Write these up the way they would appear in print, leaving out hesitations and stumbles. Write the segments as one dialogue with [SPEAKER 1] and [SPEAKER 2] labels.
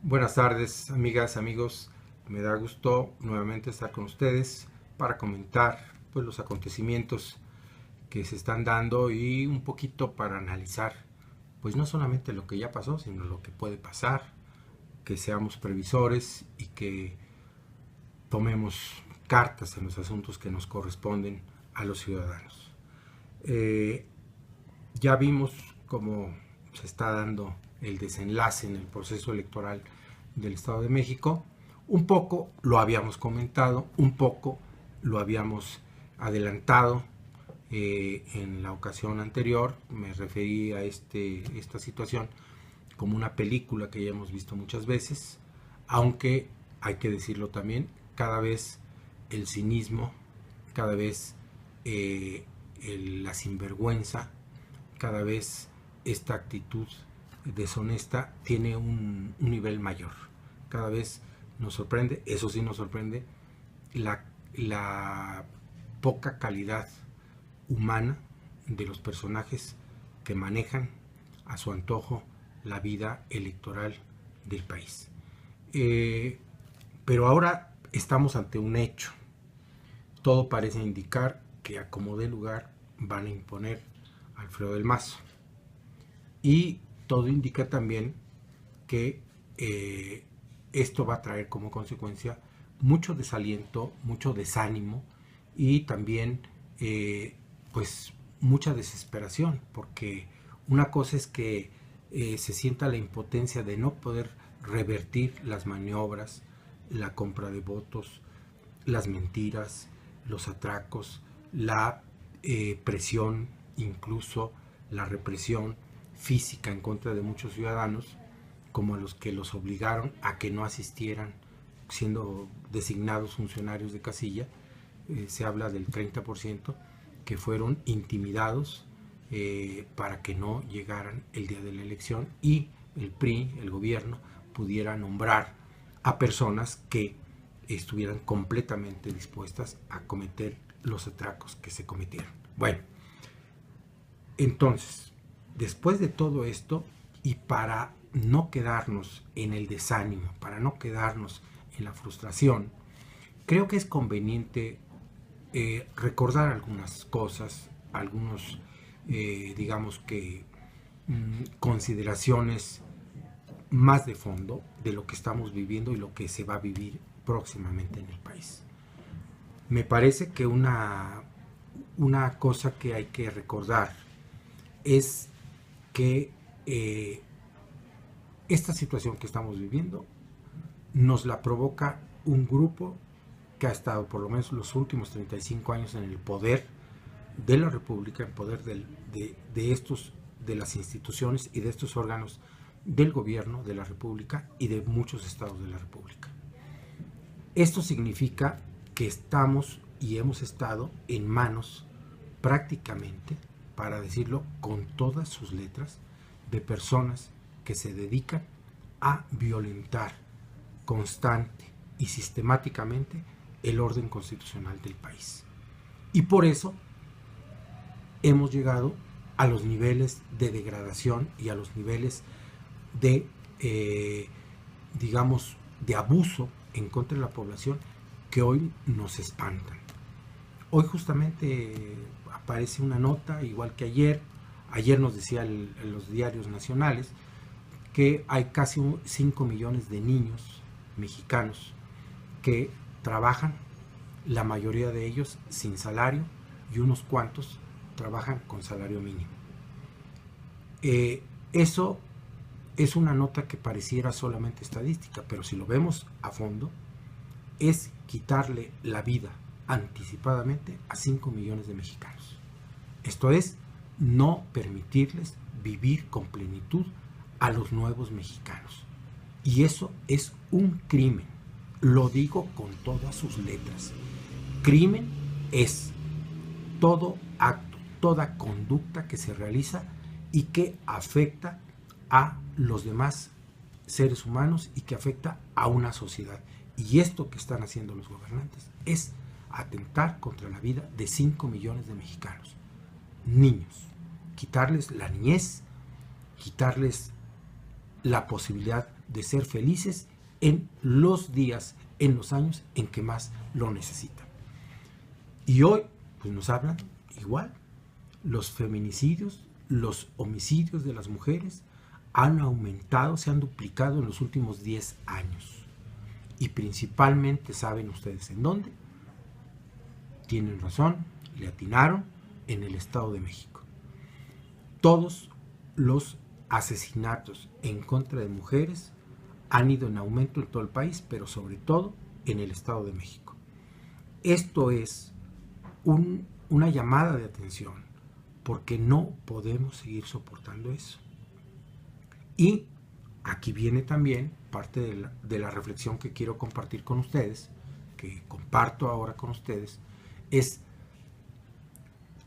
[SPEAKER 1] Buenas tardes, amigas, amigos. Me da gusto nuevamente estar con ustedes para comentar pues los acontecimientos que se están dando y un poquito para analizar pues no solamente lo que ya pasó, sino lo que puede pasar, que seamos previsores y que tomemos cartas en los asuntos que nos corresponden a los ciudadanos. Eh, ya vimos cómo se está dando el desenlace en el proceso electoral del Estado de México. Un poco lo habíamos comentado, un poco lo habíamos adelantado en la ocasión anterior. Me referí a esta situación como una película que ya hemos visto muchas veces, aunque hay que decirlo también, cada vez el cinismo, cada vez la sinvergüenza, cada vez esta actitud deshonesta tiene un nivel mayor. Cada vez nos sorprende, eso sí nos sorprende, la poca calidad humana de los personajes que manejan a su antojo la vida electoral del país. Pero ahora estamos ante un hecho. Todo parece indicar que a como dé lugar van a imponer a Alfredo del Mazo. Y todo indica también que esto va a traer como consecuencia mucho desaliento, mucho desánimo y también pues mucha desesperación, porque una cosa es que se sienta la impotencia de no poder revertir las maniobras, la compra de votos, las mentiras, los atracos, la presión, incluso la represión física en contra de muchos ciudadanos, como a los que los obligaron a que no asistieran siendo designados funcionarios de casilla. Se habla del 30% que fueron intimidados para que no llegaran el día de la elección y el PRI, el gobierno, pudiera nombrar a personas que estuvieran completamente dispuestas a cometer los atracos que se cometieron. Bueno, entonces, después de todo esto, y para no quedarnos en el desánimo, para no quedarnos en la frustración, creo que es conveniente recordar algunas cosas, algunos, digamos que, consideraciones más de fondo de lo que estamos viviendo y lo que se va a vivir próximamente en el país. Me parece que una cosa que hay que recordar es que esta situación que estamos viviendo nos la provoca un grupo que ha estado por lo menos los últimos 35 años en el poder de la República, en poder de las instituciones y de estos órganos del gobierno de la República y de muchos estados de la República. Esto significa que estamos y hemos estado en manos prácticamente, para decirlo con todas sus letras, de personas que se dedican a violentar constante y sistemáticamente el orden constitucional del país. Y por eso hemos llegado a los niveles de degradación y a los niveles de, digamos, de abuso en contra de la población que hoy nos espantan. Hoy justamente aparece una nota, igual que ayer nos decía en los diarios nacionales, que hay casi 5 millones de niños mexicanos que trabajan, la mayoría de ellos sin salario y unos cuantos trabajan con salario mínimo. Eso es una nota que pareciera solamente estadística, pero si lo vemos a fondo, es quitarle la vida anticipadamente a 5 millones de mexicanos. Esto es, no permitirles vivir con plenitud a los nuevos mexicanos. Y eso es un crimen. Lo digo con todas sus letras. Crimen es todo acto, toda conducta que se realiza y que afecta a los demás seres humanos y que afecta a una sociedad. Y esto que están haciendo los gobernantes es atentar contra la vida de 5 millones de mexicanos, niños, quitarles la niñez, quitarles la posibilidad de ser felices en los días, en los años en que más lo necesitan. Y hoy, pues nos hablan igual. Los feminicidios, los homicidios de las mujeres han aumentado, se han duplicado en los últimos 10 años. Y principalmente, ¿saben ustedes en dónde? Tienen razón, le atinaron, en el Estado de México. Todos los asesinatos en contra de mujeres han ido en aumento en todo el país, pero sobre todo en el Estado de México. Esto es una llamada de atención, porque no podemos seguir soportando eso. Y aquí viene también parte de la reflexión que quiero compartir con ustedes, que comparto ahora con ustedes, es: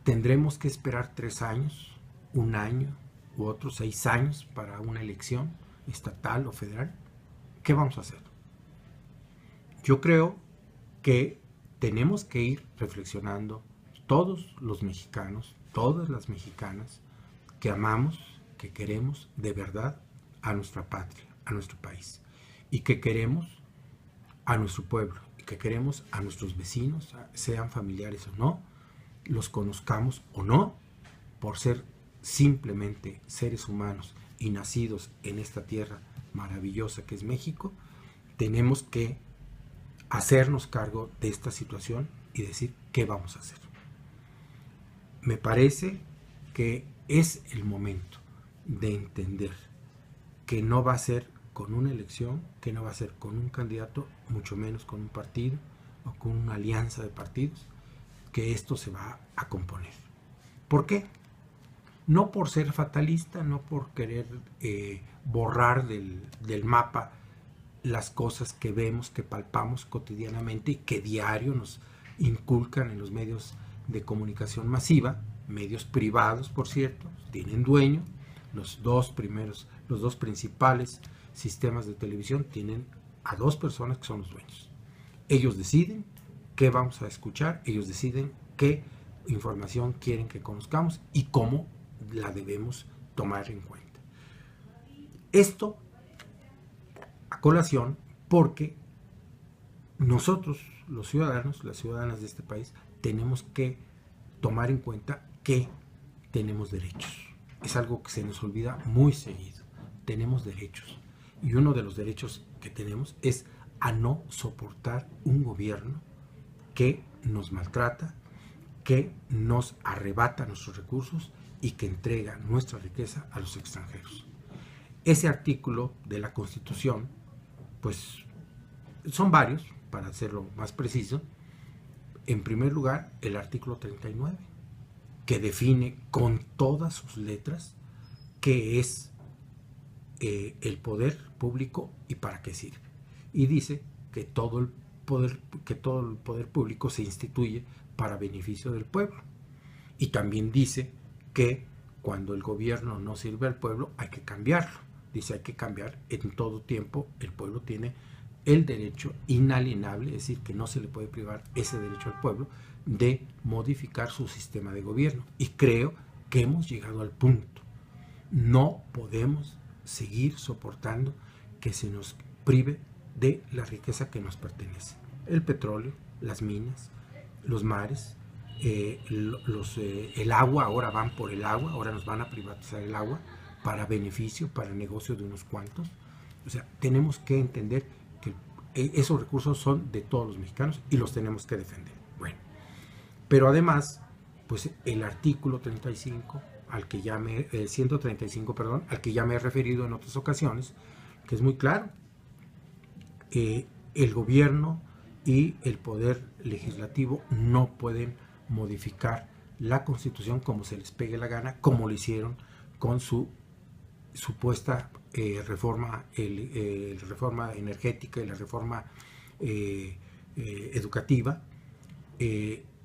[SPEAKER 1] ¿tendremos que esperar 3 años, 1 año u otros 6 años para una elección estatal o federal? ¿Qué vamos a hacer? Yo creo que tenemos que ir reflexionando todos los mexicanos, todas las mexicanas que amamos, que queremos de verdad a nuestra patria, a nuestro país, y que queremos a nuestro pueblo, y que queremos a nuestros vecinos, sean familiares o no, los conozcamos o no, por ser simplemente seres humanos y nacidos en esta tierra maravillosa que es México. Tenemos que hacernos cargo de esta situación y decir qué vamos a hacer. Me parece que es el momento de entender que no va a ser con una elección, que no va a ser con un candidato, mucho menos con un partido o con una alianza de partidos, que esto se va a componer. ¿Por qué? No por ser fatalista, no por querer borrar del mapa las cosas que vemos, que palpamos cotidianamente y que diario nos inculcan en los medios de comunicación masiva, medios privados, por cierto, tienen dueño. Los dos principales sistemas de televisión tienen a 2 personas que son los dueños. Ellos deciden qué vamos a escuchar, ellos deciden qué información quieren que conozcamos y cómo la debemos tomar en cuenta. Esto a colación porque nosotros, los ciudadanos, las ciudadanas de este país, tenemos que tomar en cuenta que tenemos derechos. Es algo que se nos olvida muy seguido. Tenemos derechos. Y uno de los derechos que tenemos es a no soportar un gobierno que nos maltrata, que nos arrebata nuestros recursos y que entrega nuestra riqueza a los extranjeros. Ese artículo de la Constitución, pues son varios, para hacerlo más preciso. En primer lugar, el artículo 39, que define con todas sus letras qué es el poder público y para qué sirve. Y dice que todo el poder público se instituye para beneficio del pueblo. Y también dice que cuando el gobierno no sirve al pueblo hay que cambiarlo. Dice hay que cambiar en todo tiempo. El pueblo tiene el derecho inalienable, es decir, que no se le puede privar ese derecho al pueblo de modificar su sistema de gobierno. Y creo que hemos llegado al punto. No podemos seguir soportando que se nos prive de la riqueza que nos pertenece. El petróleo, las minas, los mares, el agua, ahora van por el agua, ahora nos van a privatizar el agua para beneficio, para negocio de unos cuantos. O sea, tenemos que entender que esos recursos son de todos los mexicanos y los tenemos que defender. Bueno, pero además, pues el artículo 35, 135, perdón, al que ya me he referido en otras ocasiones, que es muy claro. El gobierno y el poder legislativo no pueden modificar la Constitución como se les pegue la gana, como lo hicieron con su supuesta reforma energética y la reforma educativa.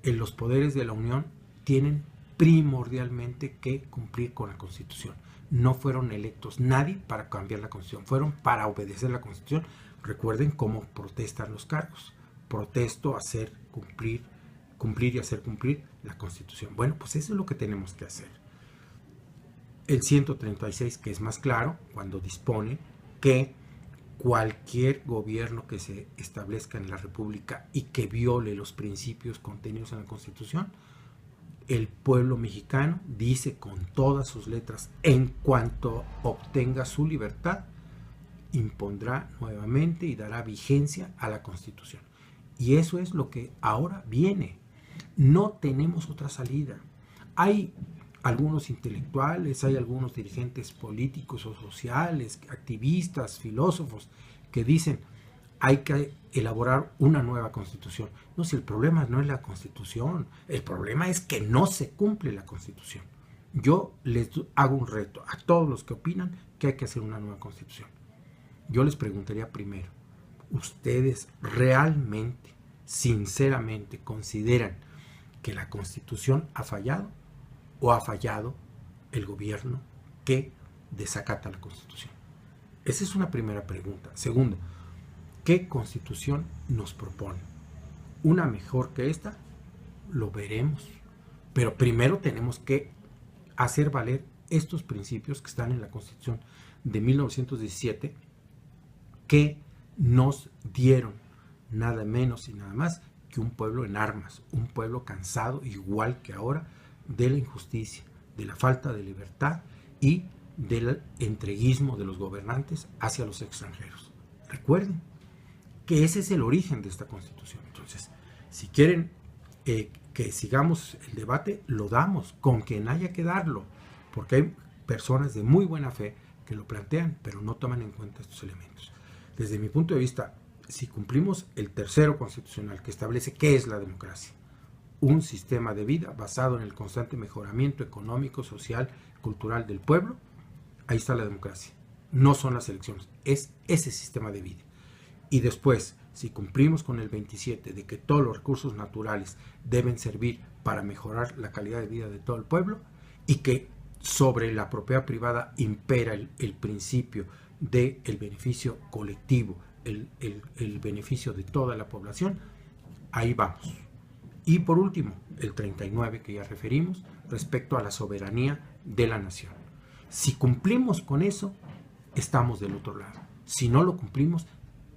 [SPEAKER 1] Los poderes de la Unión tienen primordialmente que cumplir con la Constitución. No fueron electos nadie para cambiar la Constitución, fueron para obedecer la Constitución. Recuerden cómo protestan los cargos. Protesto, hacer cumplir y hacer cumplir la Constitución. Bueno, pues eso es lo que tenemos que hacer. El 136, que es más claro, cuando dispone que cualquier gobierno que se establezca en la República y que viole los principios contenidos en la Constitución, el pueblo mexicano dice con todas sus letras, en cuanto obtenga su libertad, impondrá nuevamente y dará vigencia a la Constitución. Y eso es lo que ahora viene. No tenemos otra salida. Hay algunos intelectuales, hay algunos dirigentes políticos o sociales, activistas, filósofos, que dicen hay que elaborar una nueva Constitución. No, si el problema no es la Constitución, el problema es que no se cumple la Constitución. Yo les hago un reto a todos los que opinan que hay que hacer una nueva Constitución. Yo les preguntaría primero, ¿ustedes realmente, sinceramente, consideran que la Constitución ha fallado o ha fallado el gobierno que desacata la Constitución? Esa es una primera pregunta. Segundo, ¿qué Constitución nos propone? ¿Una mejor que esta? Lo veremos. Pero primero tenemos que hacer valer estos principios que están en la Constitución de 1917, que nos dieron nada menos y nada más que un pueblo en armas, un pueblo cansado, igual que ahora, de la injusticia, de la falta de libertad y del entreguismo de los gobernantes hacia los extranjeros. Recuerden que ese es el origen de esta Constitución. Entonces, si quieren que sigamos el debate, lo damos, con quien haya que darlo, porque hay personas de muy buena fe que lo plantean, pero no toman en cuenta estos elementos. Desde mi punto de vista, si cumplimos el tercero constitucional, que establece qué es la democracia, un sistema de vida basado en el constante mejoramiento económico, social, cultural del pueblo, ahí está la democracia. No son las elecciones, es ese sistema de vida. Y después, si cumplimos con el 27 de que todos los recursos naturales deben servir para mejorar la calidad de vida de todo el pueblo y que sobre la propiedad privada impera el principio del beneficio colectivo, el beneficio de toda la población, ahí vamos. Y por último, el 39 que ya referimos, respecto a la soberanía de la nación. Si cumplimos con eso, estamos del otro lado. Si no lo cumplimos,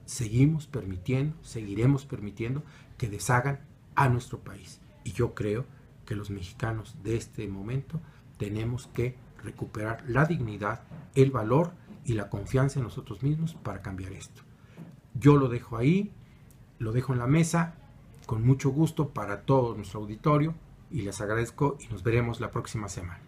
[SPEAKER 1] seguiremos permitiendo que deshagan a nuestro país. Y yo creo que los mexicanos de este momento tenemos que recuperar la dignidad, el valor y la confianza en nosotros mismos para cambiar esto. Yo lo dejo ahí, lo dejo en la mesa, con mucho gusto para todo nuestro auditorio, y les agradezco y nos veremos la próxima semana.